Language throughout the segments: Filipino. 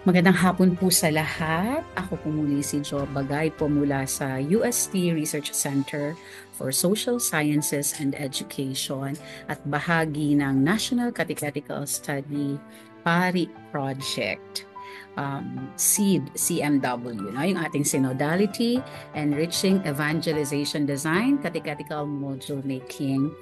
Magandang hapon po sa lahat. Ako po muli si Jo Bagay po mula sa UST Research Center for Social Sciences and Education at bahagi ng National Catechetical Study PARI Project. SEED, CMW, no? Yung ating Synodality, Enriching Evangelization Design, Catechetical Module Making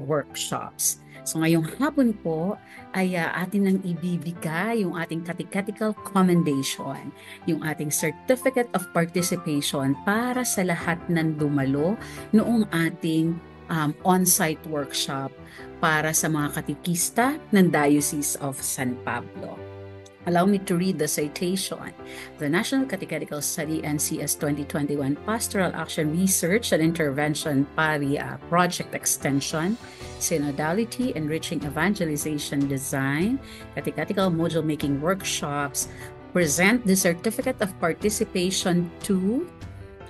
Workshops. So ngayong hapon po ay atin nang ibibigay yung ating catechetical commendation, yung ating Certificate of Participation para sa lahat ng dumalo noong ating on-site workshop para sa mga katekista ng Diocese of San Pablo. Allow me to read the citation. The National Catechetical Study NCS 2021 Pastoral Action Research and Intervention PARI Project Extension, Synodality, Enriching Evangelization Design, Catechetical Module Making Workshops present the Certificate of Participation to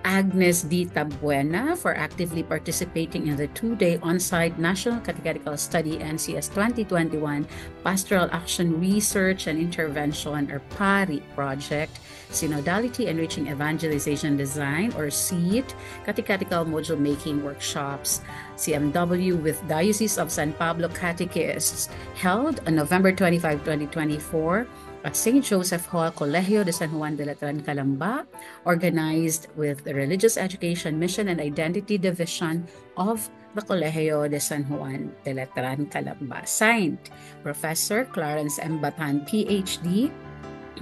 Agnes D. Tabuena for actively participating in the two-day on-site National Catechetical Study NCS 2021 Pastoral Action Research and Intervention or PARI project, Synodality Enriching Evangelization Design or SEED, Catechetical Module Making Workshops, CMW with Diocese of San Pablo Catechists held on November 25, 2024 at St. Joseph Hall, Colegio de San Juan de Letran, Calamba, organized with the Religious Education Mission and Identity Division of the Colegio de San Juan de Letran, Calamba. Signed, Professor Clarence M. Batan, PhD,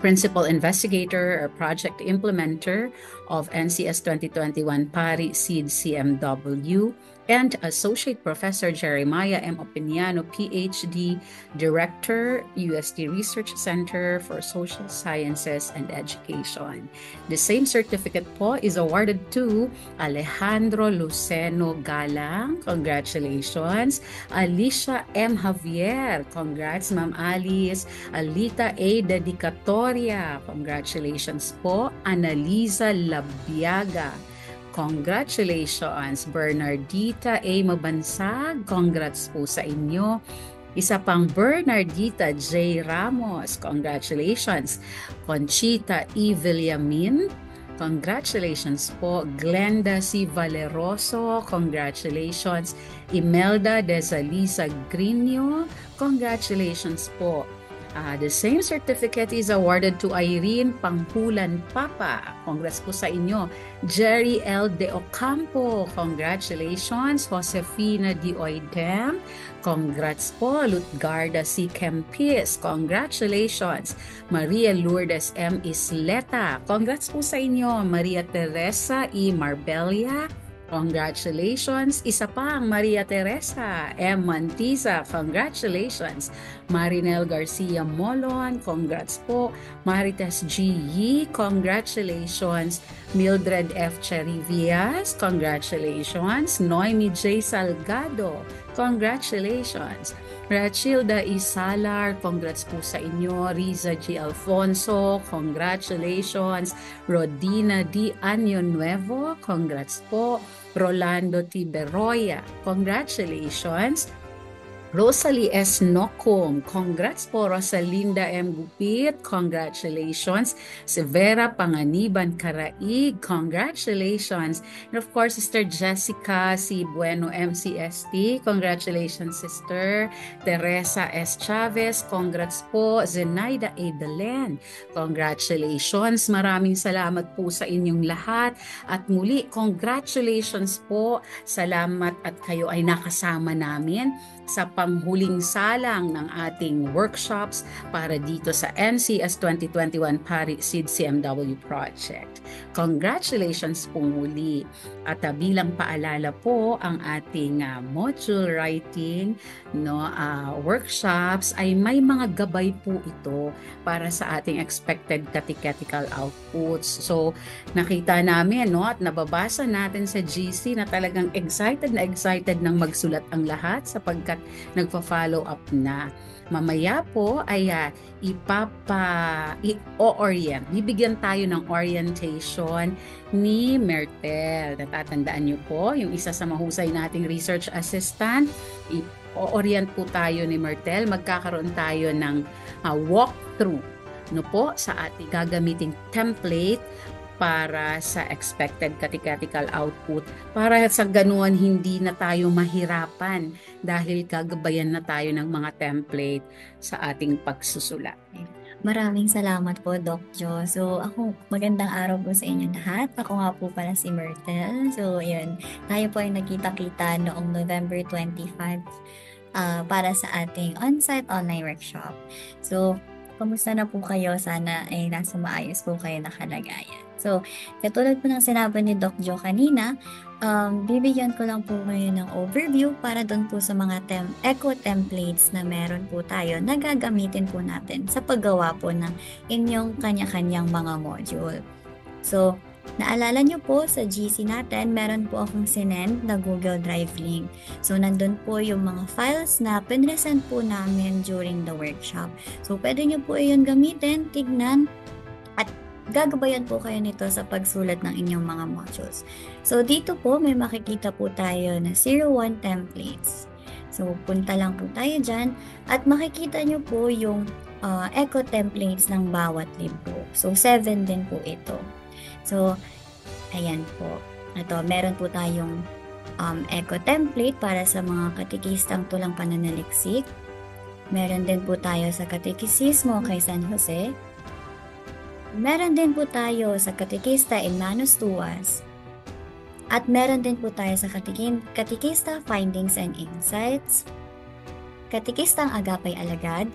Principal Investigator or Project Implementer of NCS 2021 PARI SEED CMW, and Associate Professor Jeremiah M. Opiniano, PhD, Director, UST Research Center for Social Sciences and Education. The same certificate po is awarded to Alejandro Luceno Galang, congratulations. Alicia M. Javier, congrats Ma'am Alice. Alita A. Dedicatoria, congratulations po. Annalisa Labiaga, congratulations. Bernardita A. Mabansag, congrats po sa inyo. Isa pang Bernardita J. Ramos, congratulations. Conchita E. Villamin, congratulations po. Glenda C. Valeroso, congratulations. Imelda Desalisa Grino, congratulations po. The same certificate is awarded to Irene Panghulan Papa. Congrats po sa inyo. Jerry L. De Ocampo, congratulations. Josefina D. Oidem, congrats po. Lutgarda C. Kempis, congratulations. Maria Lourdes M. Isleta, congrats po sa inyo. Maria Teresa E. Marbella, congratulations. Isa pang Maria Teresa M. Mantiza, congratulations. Marinel Garcia Molon, congrats po. Marites G. Yi, congratulations. Mildred F. Cherivias, congratulations. Noemi J. Salgado, congratulations. Rachilda Isalar, congrats po sa inyo. Riza G. Alfonso, congratulations. Rodina D. Año Nuevo, congrats po. Rolando T. Beroya, congratulations. Rosalie S. Nocum, congrats po. Rosalinda M. Gupit, congratulations. Severa Panganiban Karaig, congratulations. And of course, Sister Jessica C. Bueno MCST, congratulations Sister. Teresa S. Chavez, congrats po. Zenaida A. Delen, congratulations. Maraming salamat po sa inyong lahat. At muli, congratulations po. Salamat at kayo ay nakasama namin sa panghuling salang ng ating workshops para dito sa NCS 2021 PARI SEED CMW project. Congratulations po muli. At bilang paalala po, ang ating module writing workshops ay may mga gabay po ito para sa ating expected catechetical outputs. So nakita namin at nababasa natin sa GC na talagang excited nang magsulat ang lahat sapagkat nagpa-follow up na. Mamaya po ay i-orient. Bibigyan tayo ng orientation ni Mertel. Natatandaan niyo po, yung isa sa mahusay nating research assistant, i-orient po tayo ni Mertel. Magkakaroon tayo ng walkthrough no po sa ating gagamiting template para sa expected catechetical output, para sa ganuan hindi na tayo mahirapan dahil gagabayan na tayo ng mga template sa ating pagsusulat. Maraming salamat po, Doc Jo. So, magandang araw po sa inyo lahat. Ako nga po pala si Myrtle. So, yun, tayo po ay nagkita-kita noong November 25 para sa ating on-site online workshop. So, kamusta na po kayo? Sana ay nasa maayos po kayo na kalagayan. So, katulad po ng sinabi ni Doc Jo kanina, bibigyan ko lang po ngayon ng overview para doon po sa mga eco templates na meron po tayo na gagamitin po natin sa paggawa po ng inyong kanya-kanyang mga module. So, naalala nyo po sa GC natin, meron po akong sinend na Google Drive link. So, nandun po yung mga files na pinresent po namin during the workshop. So, pwede nyo po yun gamitin, tignan, at gagabayan po kayo nito sa pagsulat ng inyong mga modules. So, dito po may makikita po tayo na 01 templates. So, punta lang po tayo dyan at makikita nyo po yung eco templates ng bawat libro. So, 7 din po ito. So, ayan po. Ito, meron po tayong eco template para sa mga katikistang tulang pananaliksik. Meron din po tayo sa katikisismo kay San Jose. Meron din po tayo sa Katekista Hermanos Tuas. At meron din po tayo sa Katekista Findings and Insights, Katekistang Agapay Alagad,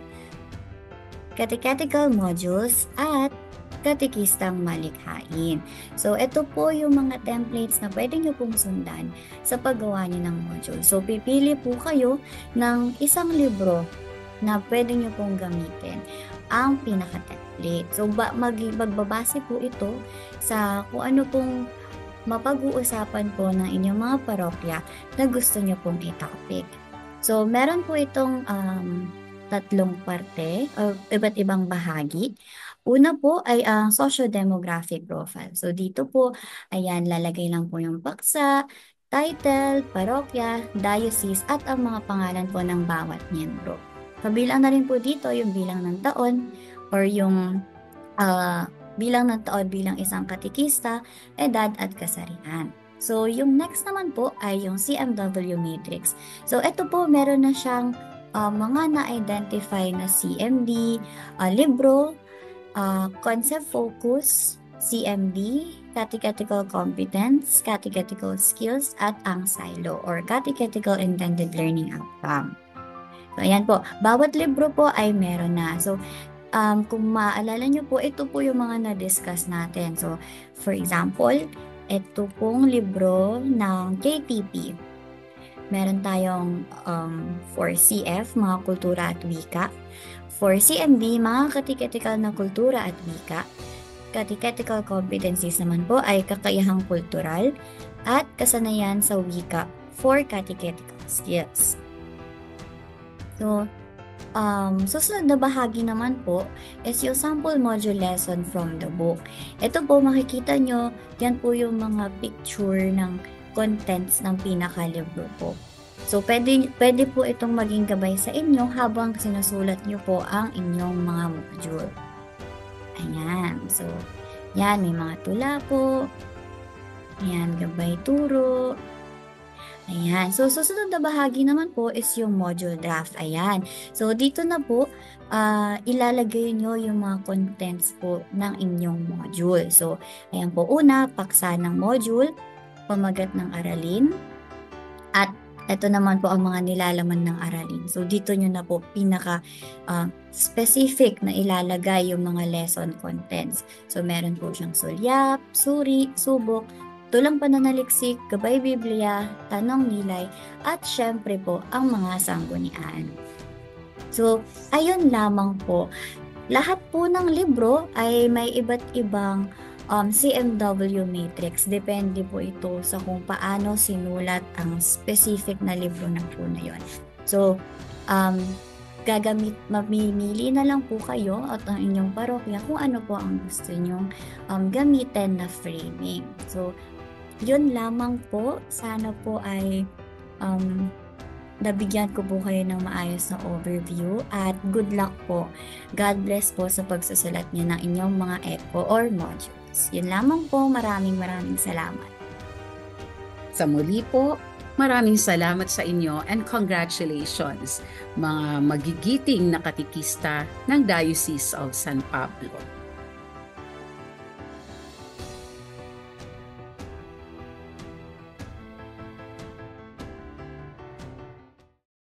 Catechetical Modules, at Katekistang Malikhain. So, ito po yung mga templates na pwede nyo pong sundan sa paggawa nyo ng module. So, pipili po kayo ng isang libro na pwede nyo pong gamitin ang pinaka-template. So, magbabase po ito sa kung ano pong mapag-uusapan po ng inyong mga parokya na gusto nyo pong i-topic. So, meron po itong tatlong parte o iba't ibang bahagi. Una po ay ang socio-demographic profile. So, dito po, ayan, lalagay lang po yung paksa, title, parokya, diocese, at ang mga pangalan po ng bawat miyembro. Kabilang na rin po dito yung bilang ng taon or yung bilang ng taon bilang isang katikista, edad at kasarian. So, yung next naman po ay yung CMW matrix. So, ito po meron na siyang mga na-identify na CMD, libro, concept focus, CMD, catechetical competence, catechetical skills, at ang silo or catechetical intended learning outcome. So, ayan po. Bawat libro po ay meron na. So, kung maaalala nyo po, ito po yung mga na-discuss natin. So, for example, ito pong libro ng KTP. Meron tayong for CF, mga kultura at wika. For CMD, mga catechetical na kultura at wika. Catechetical competencies naman po ay kakayahang kultural at kasanayan sa wika for catechetical skills. So, susunod na bahagi naman po is yung sample module lesson from the book. Ito po makikita nyo, yan po yung mga picture ng contents ng pinakalibro po. So, pwede po itong maging gabay sa inyo habang sinusulat nyo po ang inyong mga module. Ayan. So, yan, may mga tula po. Ayan, gabay turo. Ayan. So, susunod na bahagi naman po is yung module draft. Ayan. So, dito na po, ilalagay nyo yung mga contents po ng inyong module. So, ayan po. Una, paksa ng module, pamagat ng aralin, at ito naman po ang mga nilalaman ng aralin. So, dito nyo na po specific na ilalagay yung mga lesson contents. So, meron po siyang sulyap, suri, subok, tulang pananaliksik, gabay Biblia, tanong nilay, at syempre po ang mga sanggunian. So, ayun lamang po. Lahat po ng libro ay may iba't ibang CMW matrix. Depende po ito sa kung paano sinulat ang specific na libro na po na yun. So, mamimili na lang po kayo at ang inyong parokya kung ano po ang gusto nyong gamitin na framing. So, yun lamang po. Sana po ay nabigyan ko po kayo ng maayos na overview at good luck po. God bless po sa pagsusulat niyo ng inyong mga echo or modules. Yun lamang po, maraming salamat. Sa muli po, maraming salamat sa inyo and congratulations mga magigiting na katikista ng Diocese of San Pablo.